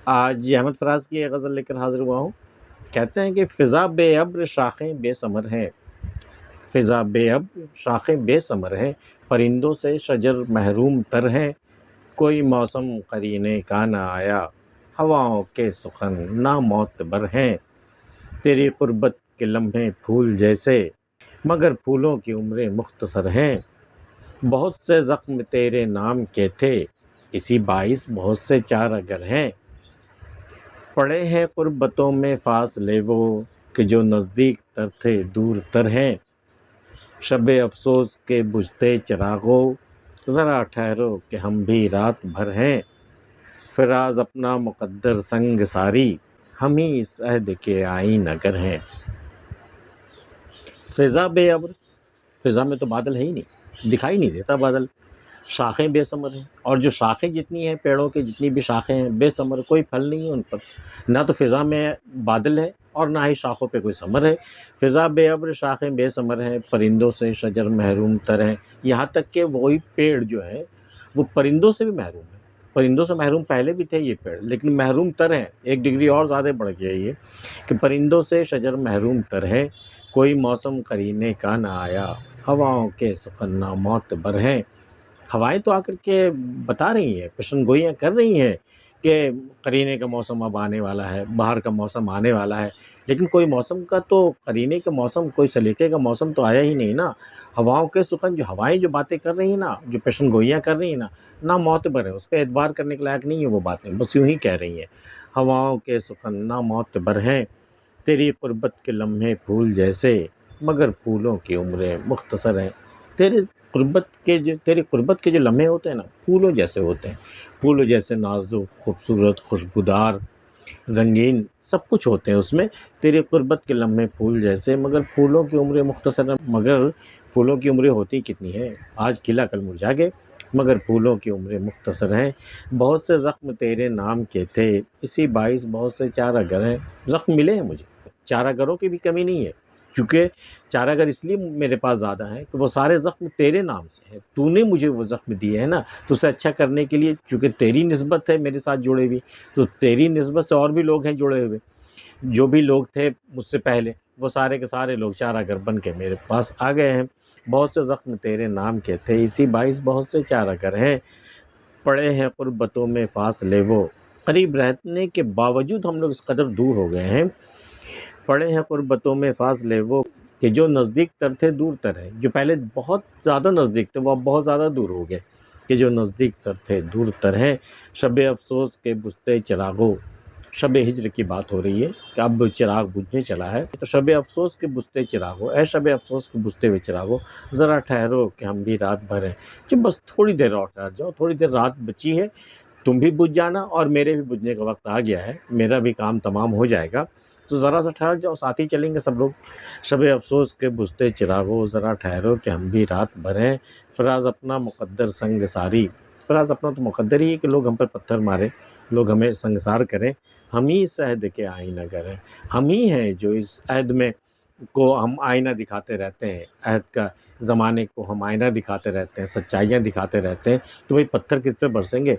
آج احمد فراز کی ایک غزل لے کر حاضر ہوا ہوں۔ کہتے ہیں کہ فضا بے ابر شاخیں بے ثمر ہیں، فضا بے ابر شاخیں بے ثمر ہیں، پرندوں سے شجر محروم تر ہیں، کوئی موسم قرینے کا نہ آیا، ہواؤں کے سخن نامعتبر ہیں، تیری قربت کے لمحے پھول جیسے مگر پھولوں کی عمریں مختصر ہیں، بہت سے زخم تیرے نام کے تھے اسی باعث بہت سے چارہ گر ہیں، پڑے ہیں قربتوں میں فاصلے وہ کہ جو نزدیک تر تھے دور تر ہیں، شب افسوس کے بجھتے چراغوں ذرا ٹھہرو کہ ہم بھی رات بھر ہیں، فراز اپنا مقدر سنگ ساری ہم ہی اس عہد کے آئینہ گر ہیں۔ فضا بے ابر، فضا میں تو بادل ہے ہی نہیں، دکھائی نہیں دیتا بادل، شاخیں بے ثمر ہیں، اور جو شاخیں جتنی ہیں پیڑوں کے جتنی بھی شاخیں ہیں بے ثمر، کوئی پھل نہیں ہے ان پر، نہ تو فضا میں بادل ہے اور نہ ہی شاخوں پہ کوئی ثمر ہے۔ فضا بے ابر شاخیں بے ثمر ہیں، پرندوں سے شجر محروم تر ہیں، یہاں تک کہ وہی پیڑ جو ہے وہ پرندوں سے بھی محروم ہے، پرندوں سے محروم پہلے بھی تھے یہ پیڑ، لیکن محروم تر ہیں، ایک ڈگری اور زیادہ بڑھ گیا یہ کہ پرندوں سے شجر محروم تر ہے، کوئی موسم قرینے کا نہ آیا، ہواؤں کے سخن نامعتبر ہیں۔ ہوائیں تو آ کر کے بتا رہی ہیں، پیشن گوئیاں کر رہی ہیں کہ قرینے کا موسم اب آنے والا ہے، باہر کا موسم آنے والا ہے، لیکن کوئی موسم کا تو قرینے کا موسم، کوئی سلیقے کا موسم تو آیا ہی نہیں نا۔ ہواؤں کے سخن، جو ہوائیں جو باتیں کر رہی ہیں نا، جو پیشن گوئیاں کر رہی ہیں نا، نامعتبر ہے، اس پہ اعتبار کرنے کے لائق نہیں ہے وہ باتیں، بس یوں ہی کہہ رہی ہیں۔ ہواؤں کے سخن نامعتبر ہیں، تیری قربت کے لمحے پھول جیسے مگر پھولوں کی عمریں مختصر ہیں۔ تیری قربت کے جو لمحے ہوتے ہیں نا، پھولوں جیسے ہوتے ہیں، پھولوں جیسے نازک، خوبصورت، خوشبودار، رنگین، سب کچھ ہوتے ہیں اس میں۔ تیری قربت کے لمحے پھول جیسے مگر پھولوں کی عمریں مختصر ہیں، مگر پھولوں کی عمریں ہوتی کتنی ہیں، آج کھلا کل مرجھا گئے، مگر پھولوں کی عمریں مختصر ہیں، بہت سے زخم تیرے نام کے تھے اسی باعث بہت سے چارہ گر ہیں۔ زخم ملے ہیں مجھے، چارہ گروں کی بھی کمی نہیں ہے، کیونکہ چارہ گر اس لیے میرے پاس زیادہ ہیں کہ وہ سارے زخم تیرے نام سے ہیں، تو نے مجھے وہ زخم دیے ہیں نا، تو اسے اچھا کرنے کے لیے، چونکہ تیری نسبت ہے میرے ساتھ جڑے ہوئی، تو تیری نسبت سے اور بھی لوگ ہیں جڑے ہوئے، جو بھی لوگ تھے مجھ سے پہلے وہ سارے کے سارے لوگ چارہ گر بن کے میرے پاس آ گئے ہیں، بہت سے زخم تیرے نام کے تھے اسی باعث بہت سے چارہ گر ہیں، پڑے ہیں قربتوں میں فاصلے وہ، قریب رہنے کے باوجود ہم لوگ اس قدر دور ہو گئے ہیں، پڑے ہیں قربتوں میں فاصلے وہ کہ جو نزدیک تر تھے دور تر ہے، جو پہلے بہت زیادہ نزدیک تھے وہ اب بہت زیادہ دور ہو گئے، کہ جو نزدیک تر تھے دور تر ہیں، شب افسوس کے بجھتے چراغوں، شب ہجر کی بات ہو رہی ہے کہ اب چراغ بجھنے چلا ہے، تو شب افسوس کے بجھتے چراغوں، اے شب افسوس کے بجھتے ہوئے چراغوں، ذرا ٹھہرو کہ ہم بھی رات بھر ہیں، کہ بس تھوڑی دیر اور ٹھہر جاؤ، تھوڑی دیر رات بچی ہے، تم بھی بجھ جانا اور میرے بھی بجھنے کا وقت آ گیا ہے، میرا بھی کام تمام ہو جائے گا، تو ذرا سا ٹھہر جاؤ، ساتھ ہی چلیں گے سب لوگ۔ شب افسوس کے بجھتے چراغوں ذرا ٹھہرو کہ ہم بھی رات بھر ہیں، فراز اپنا مقدر سنگ ساری، فراز اپنا تو مقدر ہی ہے کہ لوگ ہم پر پتھر مارے، لوگ ہمیں سنگسار کریں، ہم ہی اس عہد کے آئینہ گر ہیں، ہم ہی ہیں جو اس عہد میں کو ہم آئینہ دکھاتے رہتے ہیں، عہد کا زمانے کو ہم آئینہ دکھاتے رہتے ہیں، سچائیاں دکھاتے رہتے ہیں، تو بھئی پتھر کس پہ برسیں گے؟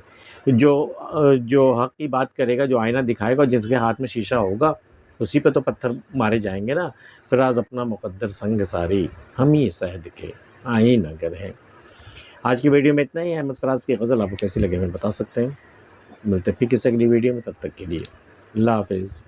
جو حق کی بات کرے گا، جو آئینہ دکھائے گا، جس کے ہاتھ میں شیشہ ہوگا اسی پہ تو پتھر مارے جائیں گے نا۔ فراز اپنا مقدر سنگ ساری ہم ہی اس عہد کے آئینہ گر ہیں۔ آج کی ویڈیو میں اتنا ہی ہے۔ احمد فراز کی غزل آپ کو کیسی لگے ہمیں بتا سکتے ہیں، ملتے ہیں پھر کسی اگلی ویڈیو میں، تب تک کے لیے اللہ حافظ۔